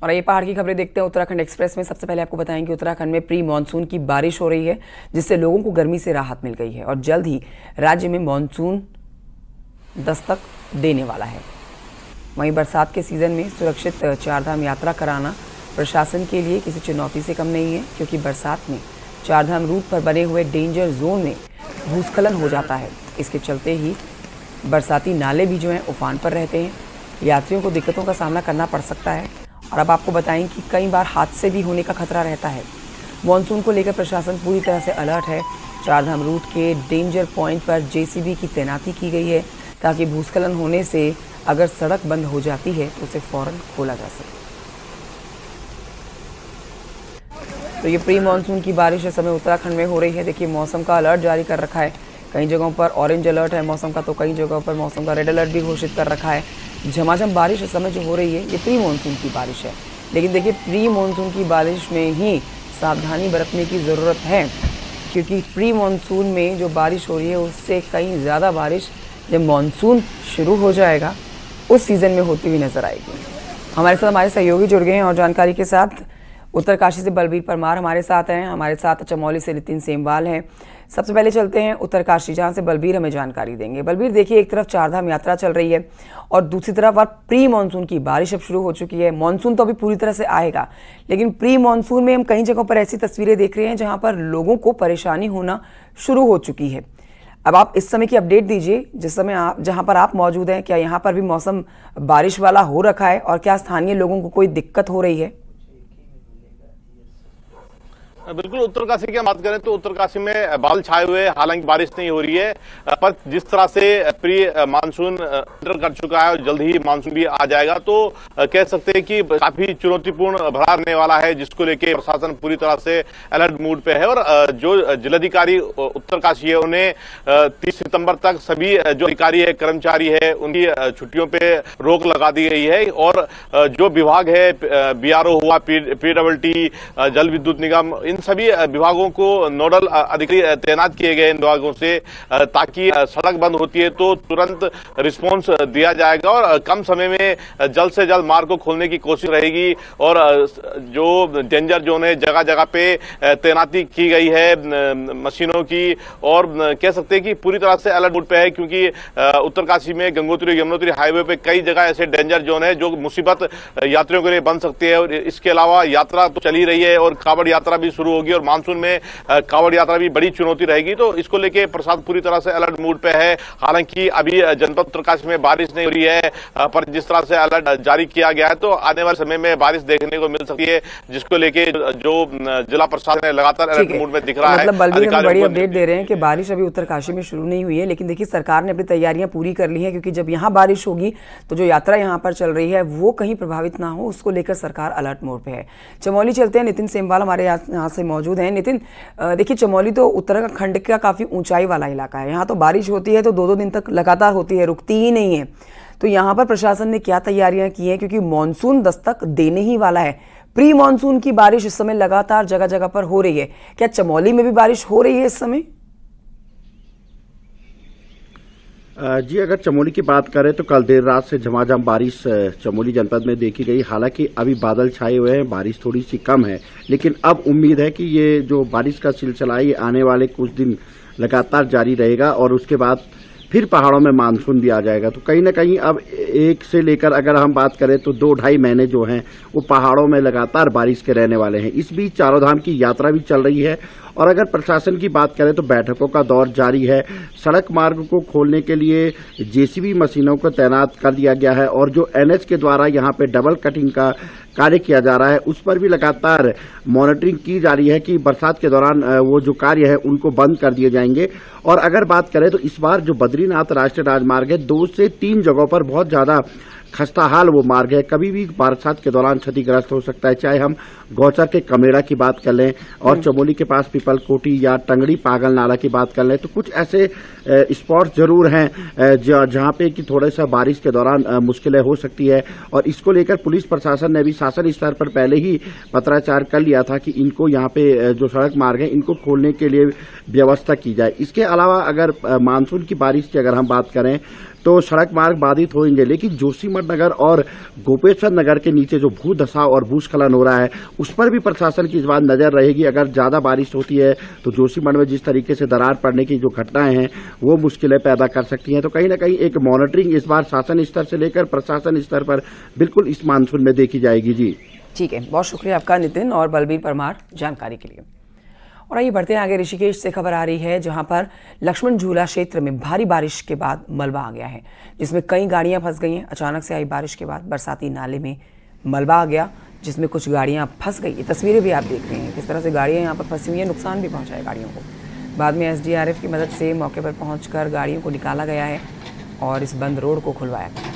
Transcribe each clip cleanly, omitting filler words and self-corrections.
और ये पहाड़ की खबरें देखते हैं उत्तराखंड एक्सप्रेस में। सबसे पहले आपको बताएंगे उत्तराखंड में प्री मानसून की बारिश हो रही है, जिससे लोगों को गर्मी से राहत मिल गई है और जल्द ही राज्य में मानसून दस्तक देने वाला है। वहीं बरसात के सीजन में सुरक्षित चारधाम यात्रा कराना प्रशासन के लिए किसी चुनौती से कम नहीं है, क्योंकि बरसात में चारधाम रूट पर बने हुए डेंजर जोन में भूस्खलन हो जाता है। इसके चलते ही बरसाती नाले भी जो हैं उफान पर रहते हैं, यात्रियों को दिक्कतों का सामना करना पड़ सकता है। और अब आपको बताएं कि कई बार हादसे भी होने का खतरा रहता है। मॉनसून को लेकर प्रशासन पूरी तरह से अलर्ट है। चारधाम रूट के डेंजर पॉइंट पर जेसीबी की तैनाती की गई है, ताकि भूस्खलन होने से अगर सड़क बंद हो जाती है तो उसे फौरन खोला जा सके। तो ये प्री मानसून की बारिश इस समय उत्तराखंड में हो रही है। देखिए, मौसम का अलर्ट जारी कर रखा है। कई जगहों पर ऑरेंज अलर्ट है मौसम का, तो कई जगहों पर मौसम का रेड अलर्ट भी घोषित कर रखा है। झमाझम बारिश इस समय जो हो रही है ये प्री मानसून की बारिश है, लेकिन देखिए प्री मानसून की बारिश में ही सावधानी बरतने की ज़रूरत है, क्योंकि प्री मानसून में जो बारिश हो रही है उससे कहीं ज़्यादा बारिश जब मानसून शुरू हो जाएगा उस सीज़न में होती हुई नजर आएगी। हमारे साथ हमारे सहयोगी जुड़ गए हैं और जानकारी के साथ। उत्तरकाशी से बलबीर परमार हमारे साथ हैं, हमारे साथ चमोली से नितिन सेमवाल हैं। सबसे पहले चलते हैं उत्तरकाशी, जहां से बलबीर हमें जानकारी देंगे। बलबीर, देखिए, एक तरफ चारधाम यात्रा चल रही है और दूसरी तरफ अब प्री मानसून की बारिश अब शुरू हो चुकी है। मानसून तो अभी पूरी तरह से आएगा, लेकिन प्री मानसून में हम कई जगहों पर ऐसी तस्वीरें देख रहे हैं जहां पर लोगों को परेशानी होना शुरू हो चुकी है। अब आप इस समय की अपडेट दीजिए, जिस समय आप जहां पर आप मौजूद हैं, क्या यहाँ पर भी मौसम बारिश वाला हो रखा है और क्या स्थानीय लोगों को कोई दिक्कत हो रही है? बिल्कुल, उत्तरकाशी की बात करें तो उत्तरकाशी में बादल छाए हुए, हालांकि बारिश नहीं हो रही है, पर जिस तरह से प्री मानसून एंटर कर चुका है और जल्द ही मानसून भी आ जाएगा, तो कह सकते हैं कि काफी चुनौतीपूर्ण भरा रहने वाला है, जिसको लेके प्रशासन पूरी तरह से अलर्ट मूड पे है। और जो जिलाधिकारी उत्तरकाशी है उन्हें 30 सितंबर तक सभी जो अधिकारी है, कर्मचारी है, उनकी छुट्टियों पे रोक लगा दी गई है। और जो विभाग है, BRO हुआ, PWD, जल विद्युत निगम, इन सभी विभागों को नोडल अधिकारी तैनात किए गए इन विभागों से, ताकि सड़क बंद होती है तो तुरंत रिस्पांस दिया जाएगा और कम समय में जल्द से जल्द मार्ग को खोलने की कोशिश रहेगी। और जो डेंजर जोन है, जगह जगह पे तैनाती की गई है मशीनों की, और कह सकते हैं कि पूरी तरह से अलर्ट मोड पे है, क्योंकि उत्तरकाशी में गंगोत्री यमुनोत्री हाईवे पे कई जगह ऐसे डेंजर जोन है जो मुसीबत यात्रियों के लिए बन सकती है। और इसके अलावा यात्रा तो चली रही है और कांवड़ यात्रा भी शुरू होगी, और मानसून में कांवड़ यात्रा भी बड़ी चुनौती रहेगी, तो इसको लेके प्रशासन पूरी तरह से अलर्ट मूड पे है। हालांकि अभी जनपद उत्तरकाशी में बारिश नहीं हो रही है, पर जिस तरह से अलर्ट जारी किया गया है तो आने वाले समय में बारिश देखने को मिल सकती है, जिसको लेके जो जिला प्रशासन है लगातार अलर्ट मूड में दिख रहा है। मतलब बलबीर हम बड़ी अपडेट दे रहे हैं कि बारिश अभी उत्तरकाशी में शुरू नहीं हुई है, लेकिन देखिए सरकार ने अपनी तैयारियां पूरी कर ली है, क्योंकि जब यहाँ बारिश होगी तो जो यात्रा यहाँ पर चल रही है वो कहीं प्रभावित ना हो, उसको लेकर सरकार अलर्ट मोड पे है। चमोली चलते हैं, नितिन सेमवाल हमारे यहाँ से मौजूद हैं। नितिन, देखिए चमोली तो उत्तराखंड का काफी ऊंचाई वाला इलाका है, यहाँ तो बारिश होती है तो 2-2 दिन तक लगातार होती है, रुकती ही नहीं है। तो यहाँ पर प्रशासन ने क्या तैयारियां की हैं, क्योंकि मानसून दस्तक देने ही वाला है। प्री मानसून की बारिश इस समय लगातार जगह जगह पर हो रही है, क्या चमोली में भी बारिश हो रही है इस समय? जी, अगर चमोली की बात करें तो कल देर रात से झमाझम बारिश चमोली जनपद में देखी गई। हालांकि अभी बादल छाए हुए हैं, बारिश थोड़ी सी कम है, लेकिन अब उम्मीद है कि ये जो बारिश का सिलसिला है ये आने वाले कुछ दिन लगातार जारी रहेगा और उसके बाद फिर पहाड़ों में मानसून भी आ जाएगा। तो कहीं ना कहीं अब एक से लेकर अगर हम बात करें तो 2-2.5 महीने जो हैं वो पहाड़ों में लगातार बारिश के रहने वाले हैं। इस बीच चारों धाम की यात्रा भी चल रही है और अगर प्रशासन की बात करें तो बैठकों का दौर जारी है। सड़क मार्ग को खोलने के लिए जेसीबी मशीनों को तैनात कर दिया गया है और जो NH के द्वारा यहाँ पे डबल कटिंग का कार्य किया जा रहा है उस पर भी लगातार मॉनिटरिंग की जा रही है कि बरसात के दौरान वो जो कार्य है उनको बंद कर दिए जाएंगे। और अगर बात करें तो इस बार जो बद्रीनाथ राष्ट्रीय राजमार्ग है 2 से 3 जगहों पर बहुत ज्यादा खस्ता हाल वो मार्ग है, कभी भी बरसात के दौरान क्षतिग्रस्त हो सकता है। चाहे हम गौचर के कमेड़ा की बात कर लें और चमोली के पास पीपल कोटी या टंगड़ी पागल नाला की बात कर लें तो कुछ ऐसे स्पॉट जरूर हैं जहां पे कि थोड़ा सा बारिश के दौरान मुश्किलें हो सकती है। और इसको लेकर पुलिस प्रशासन ने भी शासन स्तर पर पहले ही पत्राचार कर लिया था कि इनको यहाँ पे जो सड़क मार्ग है इनको खोलने के लिए व्यवस्था की जाए। इसके अलावा अगर मानसून की बारिश की अगर हम बात करें तो सड़क मार्ग बाधित होंगे, लेकिन जोशीमठ नगर और गोपेश्वर नगर के नीचे जो भू धसाव और भूस्खलन हो रहा है उस पर भी प्रशासन की इस बार नजर रहेगी। अगर ज्यादा बारिश होती है तो जोशीमठ में जिस तरीके से दरार पड़ने की जो घटनाएं हैं वो मुश्किलें पैदा कर सकती हैं। तो कहीं ना कहीं एक मॉनिटरिंग इस बार शासन स्तर से लेकर प्रशासन स्तर पर बिल्कुल इस मानसून में देखी जाएगी। जी ठीक है, बहुत शुक्रिया आपका नितिन और बलबीर परमार जानकारी के लिए। और आइए बढ़ते हैं आगे। ऋषिकेश से खबर आ रही है जहां पर लक्ष्मण झूला क्षेत्र में भारी बारिश के बाद मलबा आ गया है, जिसमें कई गाड़ियां फंस गई हैं। अचानक से आई बारिश के बाद बरसाती नाले में मलबा आ गया, जिसमें कुछ गाड़ियां फंस गई। ये तस्वीरें भी आप देख रहे हैं किस तरह से गाड़ियां यहां पर फंसी हुई हैं, नुकसान भी पहुंचा है गाड़ियों को। बाद में एसडीआरएफ की मदद से मौके पर पहुंचकर गाड़ियों को निकाला गया है और इस बंद रोड को खुलवाया गया।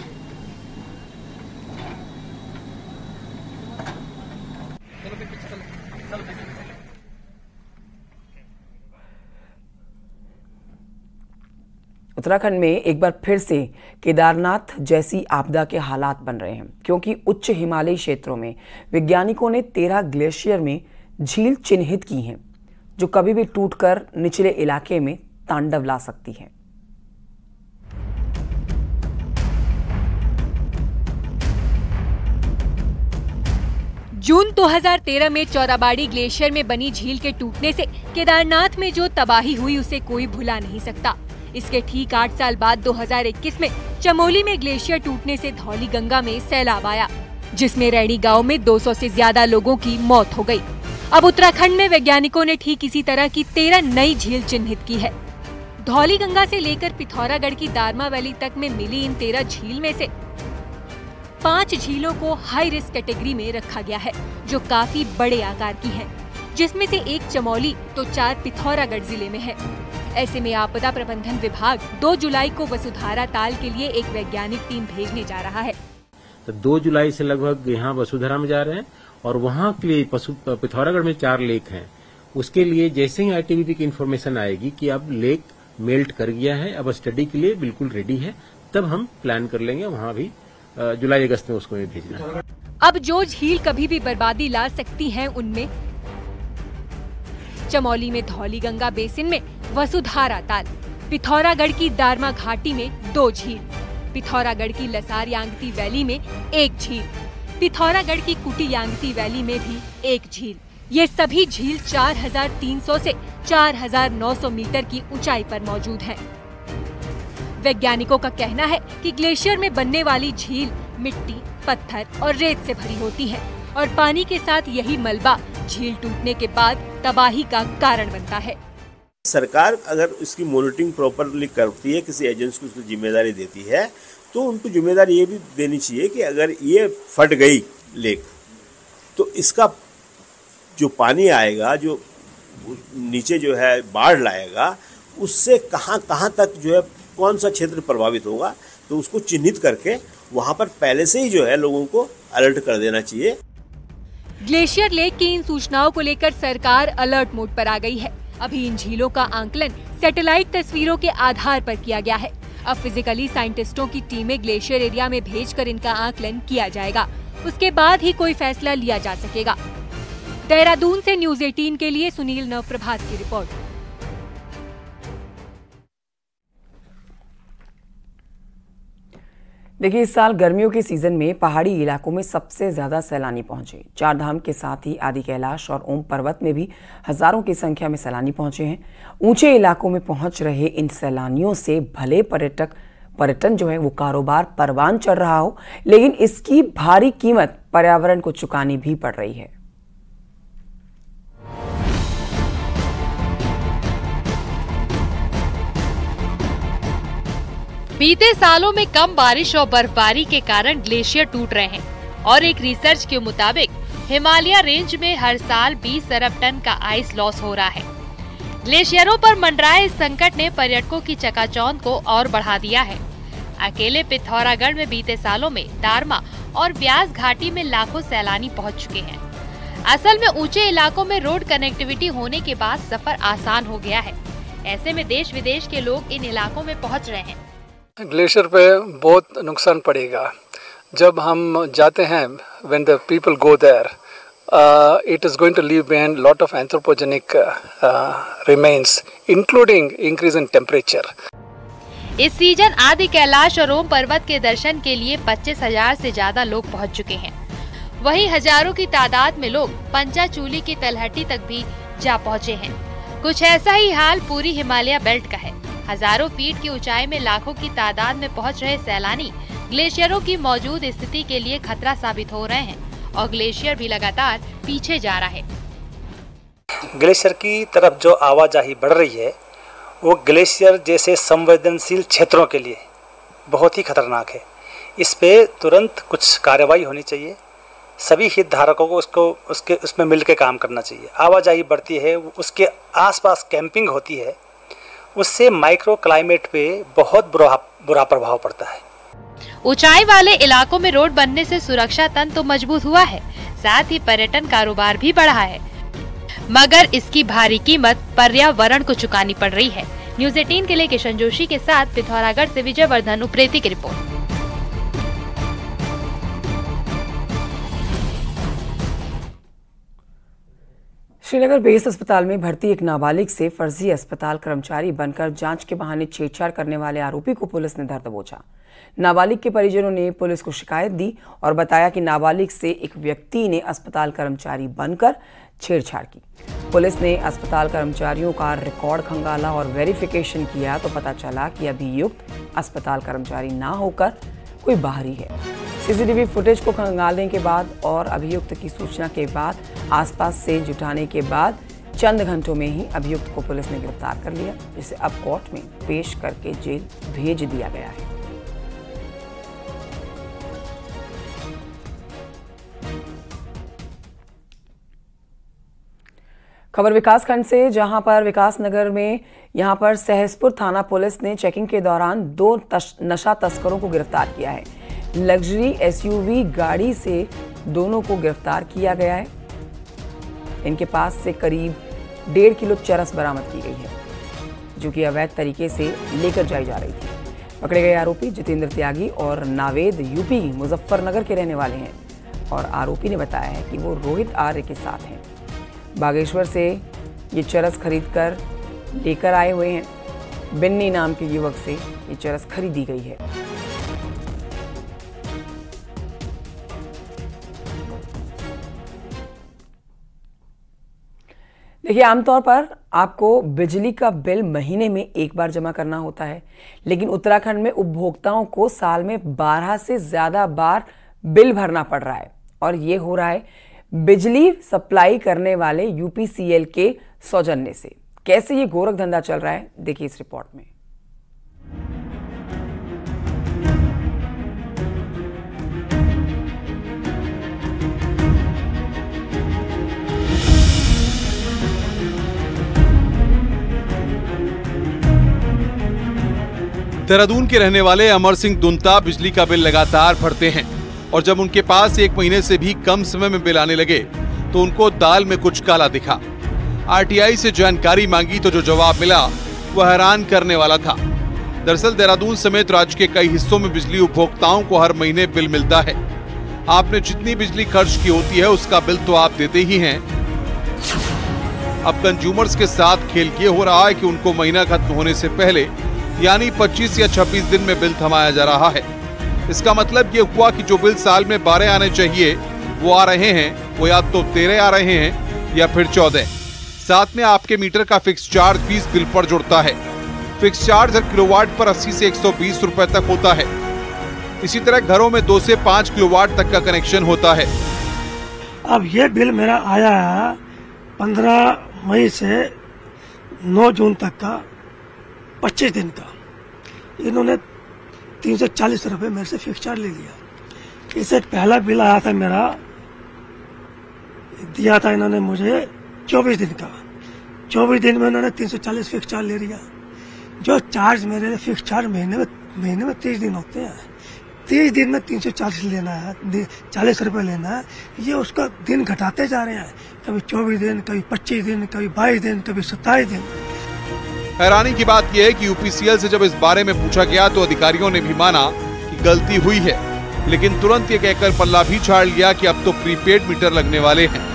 उत्तराखंड में एक बार फिर से केदारनाथ जैसी आपदा के हालात बन रहे हैं, क्योंकि उच्च हिमालयी क्षेत्रों में वैज्ञानिकों ने 13 ग्लेशियर में झील चिन्हित की हैं, जो कभी भी टूटकर निचले इलाके में तांडव ला सकती हैं। जून 2013 में चौराबाड़ी ग्लेशियर में बनी झील के टूटने से केदारनाथ में जो तबाही हुई उसे कोई भुला नहीं सकता। इसके ठीक 8 साल बाद 2021 में चमोली में ग्लेशियर टूटने से धौली गंगा में सैलाब आया, जिसमें रैणी गांव में 200 से ज्यादा लोगों की मौत हो गई। अब उत्तराखंड में वैज्ञानिकों ने ठीक इसी तरह की 13 नई झील चिन्हित की है। धौली गंगा से लेकर पिथौरागढ़ की दारमा वैली तक में मिली इन 13 झील में से 5 झीलों को हाई रिस्क कैटेगरी में रखा गया है, जो काफी बड़े आकार की है, जिसमें से एक चमोली तो 4 पिथौरागढ़ जिले में है। ऐसे में आपदा प्रबंधन विभाग 2 जुलाई को वसुधारा ताल के लिए एक वैज्ञानिक टीम भेजने जा रहा है। तो 2 जुलाई से लगभग यहाँ वसुधारा में जा रहे हैं और वहाँ के लिए पिथौरागढ़ में 4 लेक हैं। उसके लिए जैसे ही आईटीबीपी की इन्फॉर्मेशन आएगी कि अब लेक मेल्ट कर गया है, अब स्टडी के लिए बिल्कुल रेडी है, तब हम प्लान कर लेंगे वहाँ भी जुलाई अगस्त में उसको भेजना। अब जो झील कभी भी बर्बादी ला सकती हैं, उनमें चमोली में धौली गंगा बेसिन में वसुधारा ताल, पिथौरागढ़ की दारमा घाटी में 2 झील, पिथौरागढ़ की लसार यांगती वैली में 1 झील, पिथौरागढ़ की कुटी यांगती वैली में भी 1 झील। ये सभी झील 4300 से 4900 मीटर की ऊंचाई पर मौजूद हैं। वैज्ञानिकों का कहना है कि ग्लेशियर में बनने वाली झील मिट्टी, पत्थर और रेत से भरी होती है और पानी के साथ यही मलबा झील टूटने के बाद तबाही का कारण बनता है। सरकार अगर इसकी मॉनिटरिंग प्रॉपरली करती है, किसी एजेंसी को उसकी जिम्मेदारी देती है, तो उनको जिम्मेदारी ये भी देनी चाहिए कि अगर ये फट गई लेक तो इसका जो पानी आएगा, जो नीचे जो है बाढ़ लाएगा, उससे कहाँ तक जो है कौन सा क्षेत्र प्रभावित होगा, तो उसको चिन्हित करके वहाँ पर पहले से ही जो है लोगों को अलर्ट कर देना चाहिए। ग्लेशियर लेक की इन सूचनाओं को लेकर सरकार अलर्ट मोड पर आ गई है। अभी इन झीलों का आंकलन सैटेलाइट तस्वीरों के आधार पर किया गया है। अब फिजिकली साइंटिस्टों की टीमें ग्लेशियर एरिया में भेजकर इनका आंकलन किया जाएगा। उसके बाद ही कोई फैसला लिया जा सकेगा। देहरादून से न्यूज़ 18 के लिए सुनील नवप्रभात की रिपोर्ट। देखिए, इस साल गर्मियों के सीजन में पहाड़ी इलाकों में सबसे ज्यादा सैलानी पहुंचे। 4 धाम के साथ ही आदि कैलाश और ओम पर्वत में भी हजारों की संख्या में सैलानी पहुंचे हैं। ऊंचे इलाकों में पहुंच रहे इन सैलानियों से भले पर्यटन जो है वो कारोबार परवान चढ़ रहा हो, लेकिन इसकी भारी कीमत पर्यावरण को चुकानी भी पड़ रही है। बीते सालों में कम बारिश और बर्फबारी के कारण ग्लेशियर टूट रहे हैं और एक रिसर्च के मुताबिक हिमालय रेंज में हर साल 20 अरब टन का आइस लॉस हो रहा है। ग्लेशियरों पर मंडराए इस संकट ने पर्यटकों की चकाचौंध को और बढ़ा दिया है। अकेले पिथौरागढ़ में बीते सालों में दारमा और व्यास घाटी में लाखों सैलानी पहुंच चुके हैं। असल में ऊंचे इलाकों में रोड कनेक्टिविटी होने के बाद सफर आसान हो गया है। ऐसे में देश विदेश के लोग इन इलाकों में पहुंच रहे हैं। ग्लेशियर पे बहुत नुकसान पड़ेगा जब हम जाते हैं। When the people go there, it is going to leave behind lot of anthropogenic remains, including increase in temperature. इस सीजन आदि कैलाश और ओम पर्वत के दर्शन के लिए 25,000 से ज्यादा लोग पहुंच चुके हैं। वहीं हजारों की तादाद में लोग पंचाचूली की तलहटी तक भी जा पहुंचे हैं। कुछ ऐसा ही हाल पूरी हिमालय बेल्ट का है। हजारों फीट की ऊंचाई में लाखों की तादाद में पहुंच रहे सैलानी ग्लेशियरों की मौजूद स्थिति के लिए खतरा साबित हो रहे हैं और ग्लेशियर भी लगातार पीछे जा रहा है। ग्लेशियर की तरफ जो आवाजाही बढ़ रही है वो ग्लेशियर जैसे संवेदनशील क्षेत्रों के लिए बहुत ही खतरनाक है। इस पे तुरंत कुछ कार्रवाई होनी चाहिए। सभी हितधारकों को उसमें मिलकर काम करना चाहिए। आवाजाही बढ़ती है, उसके आसपास कैंपिंग होती है, उससे माइक्रो क्लाइमेट पे बहुत बुरा प्रभाव पड़ता है। ऊंचाई वाले इलाकों में रोड बनने से सुरक्षा तंत्र तो मजबूत हुआ है, साथ ही पर्यटन कारोबार भी बढ़ा है, मगर इसकी भारी कीमत पर्यावरण को चुकानी पड़ रही है। न्यूज़ 18 के लिए किशन जोशी के साथ पिथौरागढ़ से विजयवर्धन उप्रेती की रिपोर्ट। श्रीनगर बेस अस्पताल में भर्ती एक नाबालिग से फर्जी अस्पताल कर्मचारी बनकर जांच के बहाने छेड़छाड़ करने वाले आरोपी को पुलिस ने धर दबोचा। नाबालिग के परिजनों ने पुलिस को शिकायत दी और बताया कि नाबालिग से एक व्यक्ति ने अस्पताल कर्मचारी बनकर छेड़छाड़ की। पुलिस ने अस्पताल कर्मचारियों का रिकॉर्ड खंगाला और वेरिफिकेशन किया तो पता चला कि अभियुक्त अस्पताल कर्मचारी ना होकर कोई बाहरी है। सीसीटीवी फुटेज को खंगालने के बाद और अभियुक्त की सूचना के बाद आसपास से जुटाने के बाद चंद घंटों में ही अभियुक्त को पुलिस ने गिरफ्तार कर लिया, जिसे अब कोर्ट में पेश करके जेल भेज दिया गया है। खबर विकासखंड से, जहां पर विकासनगर में यहां पर सहसपुर थाना पुलिस ने चेकिंग के दौरान 2 नशा तस्करों को गिरफ्तार किया है। लग्जरी एसयूवी गाड़ी से दोनों को गिरफ्तार किया गया है। इनके पास से करीब 1.5 किलो चरस बरामद की गई है, जो कि अवैध तरीके से लेकर जाई जा रही थी। पकड़े गए आरोपी जितेंद्र त्यागी और नावेद यूपी मुजफ्फरनगर के रहने वाले हैं और आरोपी ने बताया है कि वो रोहित आर्य के साथ हैं। बागेश्वर से ये चरस खरीद कर लेकर आए हुए हैं। बिन्नी नाम के युवक से ये चरस खरीदी गई है। देखिए, आमतौर पर आपको बिजली का बिल महीने में एक बार जमा करना होता है, लेकिन उत्तराखंड में उपभोक्ताओं को साल में 12 से ज्यादा बार बिल भरना पड़ रहा है और ये हो रहा है बिजली सप्लाई करने वाले यूपीसीएल के सौजन्य से। कैसे ये गोरख धंधा चल रहा है, देखिए इस रिपोर्ट में। देहरादून के रहने वाले अमर सिंह दुंता बिजली का बिल लगातार भरते हैं और जब उनके पास 1 महीने से भी कम समय में बिल आने लगे तो उनको दाल में कुछ काला दिखा। आरटीआई से जानकारी मांगी तो जो जवाब मिला वह हैरान करने वाला था। दरअसल देहरादून समेत राज्य के कई हिस्सों में बिजली उपभोक्ताओं को हर महीने बिल मिलता है। आपने जितनी बिजली खर्च की होती है उसका बिल तो आप देते ही हैं। अब कंज्यूमर्स के साथ खेल ये हो रहा है कि उनको महीना खत्म होने से पहले यानी 25 या 26 दिन में बिल थमाया जा रहा है। इसका मतलब ये हुआ कि जो बिल साल में 12 आने चाहिए वो आ रहे हैं, वो या तो 13 आ रहे हैं या फिर 14। साथ में आपके मीटर का फिक्स चार्ज भी इस बिल पर जुड़ता है। फिक्स चार्ज हर किलोवाट पर 80 से 120 रुपए तक होता है। इसी तरह घरों में 2 से 5 किलोवाट तक का कनेक्शन होता है। अब ये बिल मेरा आया है 15 मई से 9 जून तक का 25 दिन का। इन्होंने 340 रुपए मेरे से फिक्स चार्ज ले लिया। इससे पहला बिल आया था मेरा, दिया था इन्होंने मुझे 24 दिन का। 24 दिन में इन्होंने 340 फिक्स चार्ज ले लिया। जो चार्ज मेरे फिक्स चार्ज महीने में 30 दिन होते हैं, 30 दिन में 340 लेना है, 40 रुपए लेना है। ये उसका दिन घटाते जा रहे हैं, कभी 24 दिन, कभी 25 दिन, कभी 22 दिन, कभी 27 दिन। हैरानी की बात यह है कि यूपीसीएल से जब इस बारे में पूछा गया तो अधिकारियों ने भी माना कि गलती हुई है, लेकिन तुरंत ये कहकर पल्ला भी झाड़ लिया कि अब तो प्रीपेड मीटर लगने वाले हैं।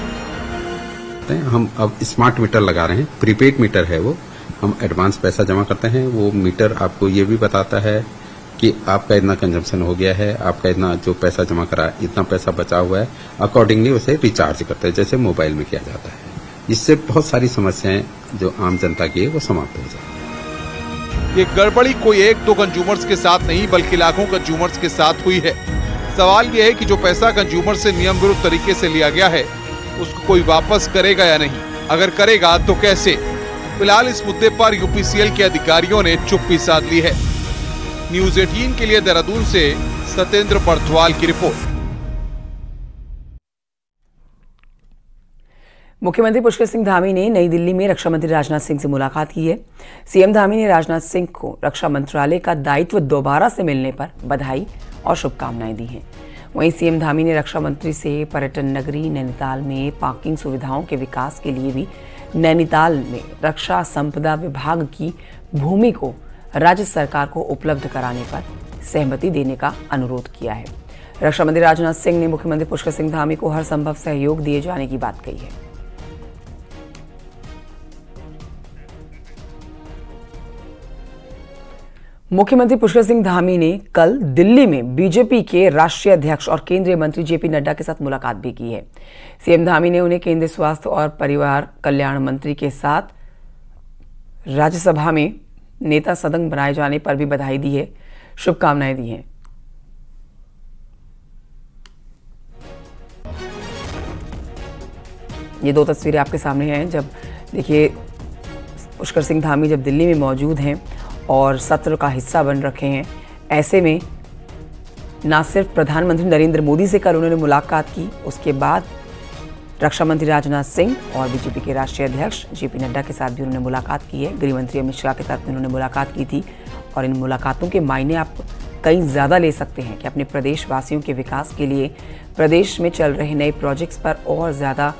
हम अब स्मार्ट मीटर लगा रहे हैं, प्रीपेड मीटर है वो। हम एडवांस पैसा जमा करते हैं। वो मीटर आपको ये भी बताता है कि आपका इतना कंजम्पशन हो गया है, आपका इतना जो पैसा जमा करा इतना पैसा बचा हुआ है, अकॉर्डिंगली उसे रिचार्ज करते हैं, जैसे मोबाइल में किया जाता है। इससे बहुत सारी समस्याएं जो आम जनता की है वो समाप्त हो जाती है। ये गड़बड़ी कोई एक दो कंज्यूमर्स के साथ नहीं बल्कि लाखों कंज्यूमर्स के साथ हुई है। सवाल ये है कि जो पैसा कंज्यूमर से नियम विरुद्ध तरीके से लिया गया है उसको कोई वापस करेगा या नहीं, अगर करेगा तो कैसे। फिलहाल इस मुद्दे पर यूपीसीएल के अधिकारियों ने चुप्पी साध ली है। न्यूज 18 के लिए देहरादून से सत्येंद्र बर्थवाल की रिपोर्ट। मुख्यमंत्री पुष्कर सिंह धामी ने नई दिल्ली में रक्षा मंत्री राजनाथ सिंह से मुलाकात की है। सीएम धामी ने राजनाथ सिंह को रक्षा मंत्रालय का दायित्व दोबारा से मिलने पर बधाई और शुभकामनाएं दी हैं। वहीं सीएम धामी ने रक्षा मंत्री से पर्यटन नगरी नैनीताल में पार्किंग सुविधाओं के विकास के लिए भी नैनीताल में रक्षा संपदा विभाग की भूमि को राज्य सरकार को उपलब्ध कराने पर सहमति देने का अनुरोध किया है। रक्षा मंत्री राजनाथ सिंह ने मुख्यमंत्री पुष्कर सिंह धामी को हर संभव सहयोग दिए जाने की बात कही है। मुख्यमंत्री पुष्कर सिंह धामी ने कल दिल्ली में बीजेपी के राष्ट्रीय अध्यक्ष और केंद्रीय मंत्री जेपी नड्डा के साथ मुलाकात भी की है। सीएम धामी ने उन्हें केंद्रीय स्वास्थ्य और परिवार कल्याण मंत्री के साथ राज्यसभा में नेता सदन बनाए जाने पर भी बधाई दी है, शुभकामनाएं दी हैं। ये दो तस्वीरें आपके सामने हैं। जब देखिए पुष्कर सिंह धामी जब दिल्ली में मौजूद हैं और सत्र का हिस्सा बन रखे हैं, ऐसे में न सिर्फ प्रधानमंत्री नरेंद्र मोदी से कल उन्होंने मुलाकात की, उसके बाद रक्षा मंत्री राजनाथ सिंह और बीजेपी के राष्ट्रीय अध्यक्ष जेपी नड्डा के साथ भी उन्होंने मुलाकात की है। गृह मंत्री अमित शाह के साथ भी उन्होंने मुलाकात की थी और इन मुलाकातों के मायने आप कई ज़्यादा ले सकते हैं कि अपने प्रदेशवासियों के विकास के लिए प्रदेश में चल रहे नए प्रोजेक्ट्स पर और ज़्यादा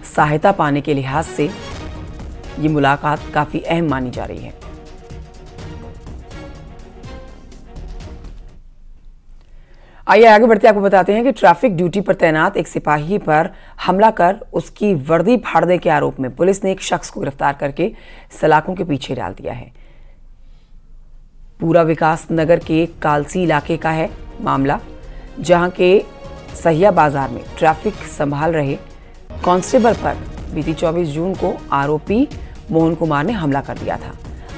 सहायता पाने के लिहाज से ये मुलाकात काफ़ी अहम मानी जा रही है। आइए आगे बढ़ते आपको बताते हैं कि ट्रैफिक ड्यूटी पर तैनात एक सिपाही पर हमला कर उसकी वर्दी फाड़ने के आरोप में पुलिस ने एक शख्स को गिरफ्तार करके सलाखों के पीछे डाल दिया है। पूरा विकास नगर के कालसी इलाके का है मामला, जहां के सहिया बाजार में ट्रैफिक संभाल रहे कांस्टेबल पर बीती 24 जून को आरोपी मोहन कुमार ने हमला कर दिया था।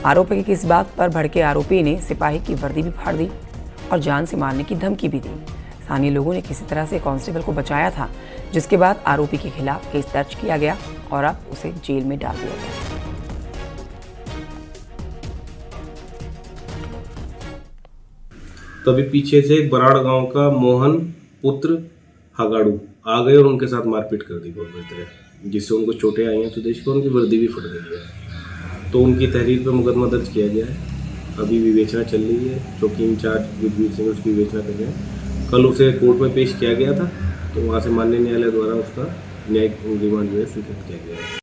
आरोपी की किस बात पर भड़के आरोपी ने सिपाही की वर्दी भी फाड़ दी और जान से मारने की धमकी भी दी। स्थानीय लोगों ने किसी तरह से कांस्टेबल को बचाया था, जिसके बाद आरोपी के खिलाफ केस दर्ज किया गया और अब उसे जेल में डाल दिया गया। तभी पीछे से एक बराड़ गांव का मोहन पुत्र हगाड़ू आ गए और उनके साथ मारपीट कर दी बहुत बुरी तरह, जिससे उनको चोटें आई हैं। तो देश को उनकी वर्दी भी फट गई है। तो उनकी तहरीर पर मुकदमा दर्ज किया गया है। अभी विवेचना चल रही है। चौकी इंचार्ज विजय सिंह उसकी विवेचना कर रहे हैं। कल उसे कोर्ट में पेश किया गया था, तो वहाँ से माननीय न्यायालय द्वारा उसका न्यायिक रिमांड जो है स्वीकृत किया गया है।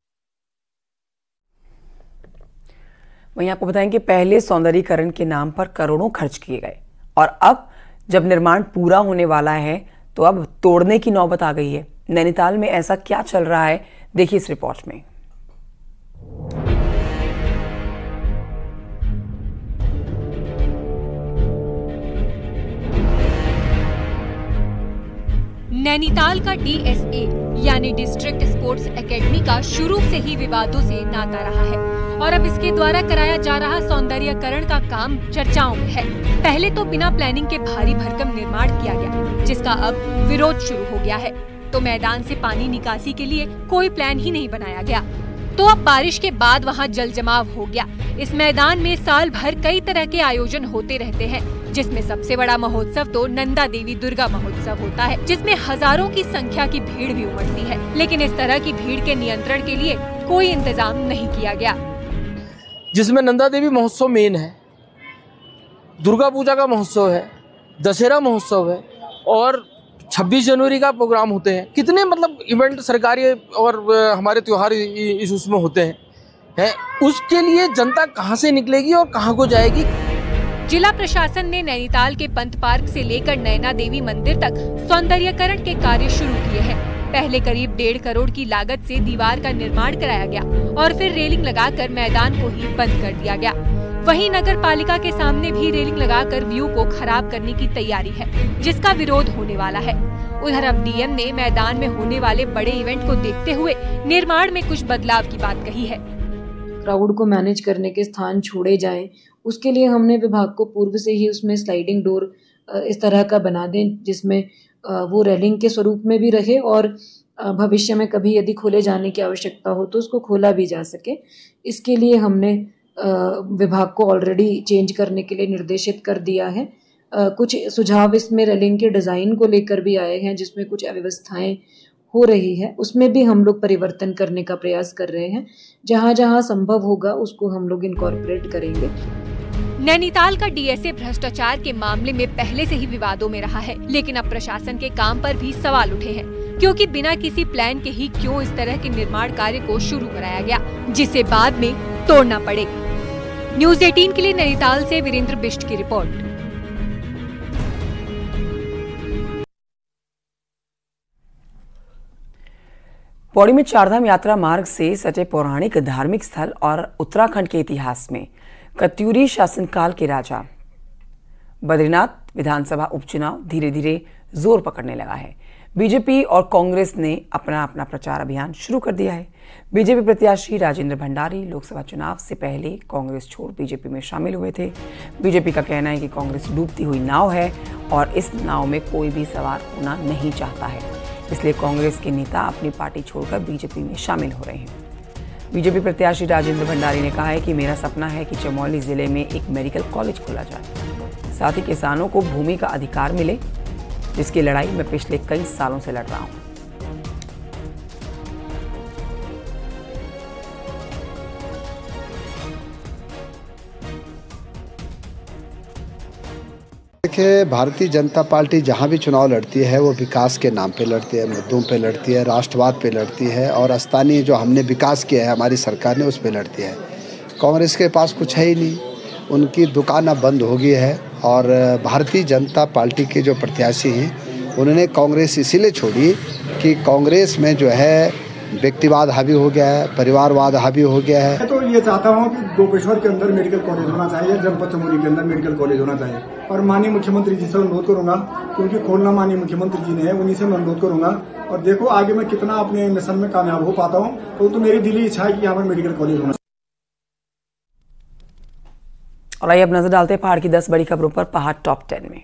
वहीं आपको बताएं कि पहले सौंदर्यीकरण के नाम पर करोड़ों खर्च किए गए और अब जब निर्माण पूरा होने वाला है तो अब तोड़ने की नौबत आ गई है। नैनीताल में ऐसा क्या चल रहा है, देखिए इस रिपोर्ट में। नैनीताल का डीएसए यानी डिस्ट्रिक्ट स्पोर्ट्स एकेडमी का शुरू से ही विवादों से नाता रहा है और अब इसके द्वारा कराया जा रहा सौंदर्यीकरण का काम चर्चाओं में है। पहले तो बिना प्लानिंग के भारी भरकम निर्माण किया गया, जिसका अब विरोध शुरू हो गया है। तो मैदान से पानी निकासी के लिए कोई प्लान ही नहीं बनाया गया। तो अब बारिश के बाद वहां जल जमाव हो गया। इस मैदान में साल भर कई तरह के आयोजन होते रहते हैं, जिसमें सबसे बड़ा महोत्सव तो नंदा देवी दुर्गा महोत्सव होता है, जिसमें हजारों की संख्या की भीड़ भी उमड़ती है। लेकिन इस तरह की भीड़ के नियंत्रण के लिए कोई इंतजाम नहीं किया गया। जिसमें नंदा देवी महोत्सव मेन है, दुर्गा पूजा का महोत्सव है, दशहरा महोत्सव है और 26 जनवरी का प्रोग्राम होते हैं। कितने मतलब इवेंट सरकारी और हमारे त्योहार इस उसमें होते हैं। उसके लिए जनता कहां से निकलेगी और कहां को जाएगी। जिला प्रशासन ने नैनीताल के पंत पार्क से लेकर नैना देवी मंदिर तक सौंदर्यीकरण के कार्य शुरू किए हैं। पहले करीब 1.5 करोड़ की लागत से दीवार का निर्माण कराया गया और फिर रेलिंग लगाकर मैदान को ही बंद कर दिया गया। वहीं नगर पालिका के सामने भी रेलिंग लगाकर व्यू को खराब करने की तैयारी है, जिसका विरोध होने वाला है। उधर अब डीएम ने मैदान में होने वाले बड़े इवेंट को देखते हुए निर्माण में कुछ बदलाव की बात कही है। क्राउड को मैनेज करने के स्थान छोड़े जाएं, उसके लिए हमने विभाग को पूर्व से ही उसमें स्लाइडिंग डोर इस तरह का बना दें जिसमें वो रेलिंग के स्वरूप में भी रहे और भविष्य में कभी यदि खोले जाने की आवश्यकता हो तो उसको खोला भी जा सके। इसके लिए हमने विभाग को ऑलरेडी चेंज करने के लिए निर्देशित कर दिया है। कुछ सुझाव इसमें रेलिंग के डिज़ाइन को लेकर भी आए हैं जिसमें कुछ अव्यवस्थाएं हो रही है, उसमें भी हम लोग परिवर्तन करने का प्रयास कर रहे हैं। जहां जहां संभव होगा उसको हम लोग इनकॉर्पोरेट करेंगे। नैनीताल का डीएसए भ्रष्टाचार के मामले में पहले से ही विवादों में रहा है, लेकिन अब प्रशासन के काम पर भी सवाल उठे हैं, क्योंकि बिना किसी प्लान के ही क्यों इस तरह के निर्माण कार्य को शुरू कराया गया, जिसे बाद में तोड़ना पड़े। न्यूज़ 18 के लिए नैनीताल से वीरेंद्र बिष्ट की रिपोर्ट। पौड़ी में चारधाम यात्रा मार्ग से सटे पौराणिक धार्मिक स्थल और उत्तराखंड के इतिहास में कत्यूरी शासनकाल के राजा बद्रीनाथ विधानसभा उपचुनाव धीरे धीरे जोर पकड़ने लगा है। बीजेपी और कांग्रेस ने अपना प्रचार अभियान शुरू कर दिया है। बीजेपी प्रत्याशी राजेंद्र भंडारी लोकसभा चुनाव से पहले कांग्रेस छोड़ बीजेपी में शामिल हुए थे। बीजेपी का कहना है कि कांग्रेस डूबती हुई नाव है और इस नाव में कोई भी सवार होना नहीं चाहता है, इसलिए कांग्रेस के नेता अपनी पार्टी छोड़कर बीजेपी में शामिल हो रहे हैं। बीजेपी प्रत्याशी राजेंद्र भंडारी ने कहा है कि मेरा सपना है कि चमोली जिले में एक मेडिकल कॉलेज खोला जाए, साथ ही किसानों को भूमि का अधिकार मिले, जिसकी लड़ाई मैं पिछले कई सालों से लड़ रहा हूं। देखिए, भारतीय जनता पार्टी जहां भी चुनाव लड़ती है वो विकास के नाम पे लड़ती है, मुद्दों पे लड़ती है, राष्ट्रवाद पे लड़ती है और स्थानीय जो हमने विकास किया है हमारी सरकार ने उस पे लड़ती है। कांग्रेस के पास कुछ है ही नहीं, उनकी दुकान अब बंद हो गई है और भारतीय जनता पार्टी के जो प्रत्याशी हैं उन्होंने कांग्रेस इसीलिए छोड़ी कि कांग्रेस में जो है व्यक्तिवाद हावी हो गया है, परिवारवाद हावी हो गया है। तो ये चाहता हूँ कि गोपेश्वर के अंदर मेडिकल कॉलेज होना चाहिए, जनपद चमोली के अंदर मेडिकल कॉलेज होना चाहिए और माननीय मुख्यमंत्री जी से अनुरोध करूंगा, क्योंकि खोलना माननीय मुख्यमंत्री जी ने है, उन्हीं से मैं अनुरोध करूंगा। और देखो आगे मैं कितना अपने मिशन में कामयाब हो पाता हूँ, तो मेरी दिली इच्छा है कि यहाँ पर मेडिकल कॉलेज होना। और आइए अब नजर डालते हैं पहाड़ की 10 बड़ी खबरों पर। पहाड़ टॉप 10 में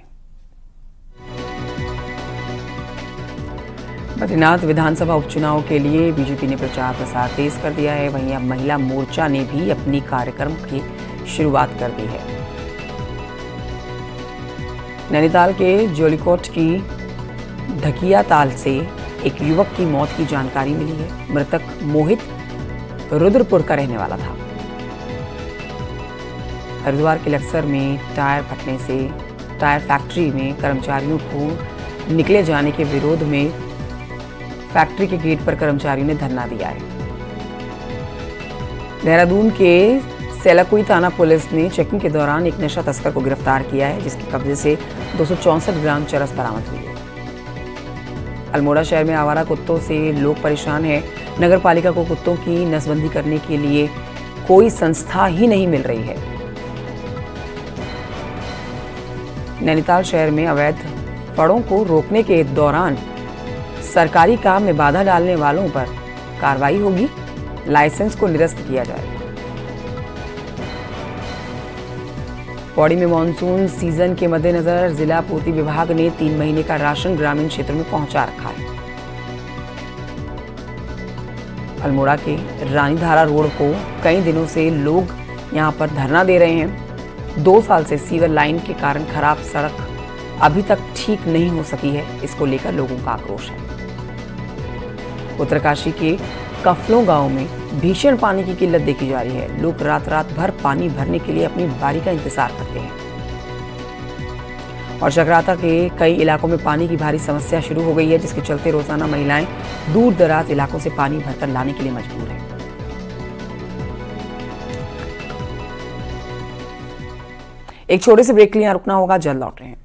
बद्रीनाथ विधानसभा उपचुनाव के लिए बीजेपी ने प्रचार प्रसार तेज कर दिया है। वहीं अब महिला मोर्चा ने भी अपनी कार्यक्रम की शुरुआत कर दी है। नैनीताल के जोलीकोट की ढकिया ताल से एक युवक की मौत की जानकारी मिली है। मृतक मोहित रुद्रपुर का रहने वाला था। हरिद्वार के लक्सर में टायर फटने से टायर फैक्ट्री में कर्मचारियों को निकले जाने के विरोध में फैक्ट्री के गेट पर कर्मचारियों ने धरना दिया है। देहरादून के सेलाकुई थाना पुलिस ने चेकिंग के दौरान एक नशा तस्कर को गिरफ्तार किया है, जिसके कब्जे से 264 ग्राम चरस बरामद हुई है। अल्मोड़ा शहर में आवारा कुत्तों से लोग परेशान हैं। नगर पालिका को कुत्तों की नसबंदी करने के लिए कोई संस्था ही नहीं मिल रही है। नैनीताल शहर में अवैध फड़ों को रोकने के दौरान सरकारी काम में बाधा डालने वालों पर कार्रवाई होगी, लाइसेंस को निरस्त किया जाएगा। पौड़ी में मानसून सीजन के मद्देनजर जिला पूर्ति विभाग ने 3 महीने का राशन ग्रामीण क्षेत्र में पहुंचा रखा है। अल्मोड़ा के रानीधारा रोड को कई दिनों से लोग यहां पर धरना दे रहे हैं। 2 साल से सीवर लाइन के कारण खराब सड़क अभी तक ठीक नहीं हो सकी है। इसको लेकर लोगों का आक्रोश है। उत्तरकाशी के कफलों गांव में भीषण पानी की किल्लत देखी जा रही है। लोग रात रात भर पानी भरने के लिए अपनी बारी का इंतजार करते हैं और चक्राता के कई इलाकों में पानी की भारी समस्या शुरू हो गई है, जिसके चलते रोजाना महिलाएं दूर दराज इलाकों से पानी भरकर लाने के लिए मजबूर हैं। एक छोटे से ब्रेक के लिए रुकना होगा, जल्द लौट रहे हैं।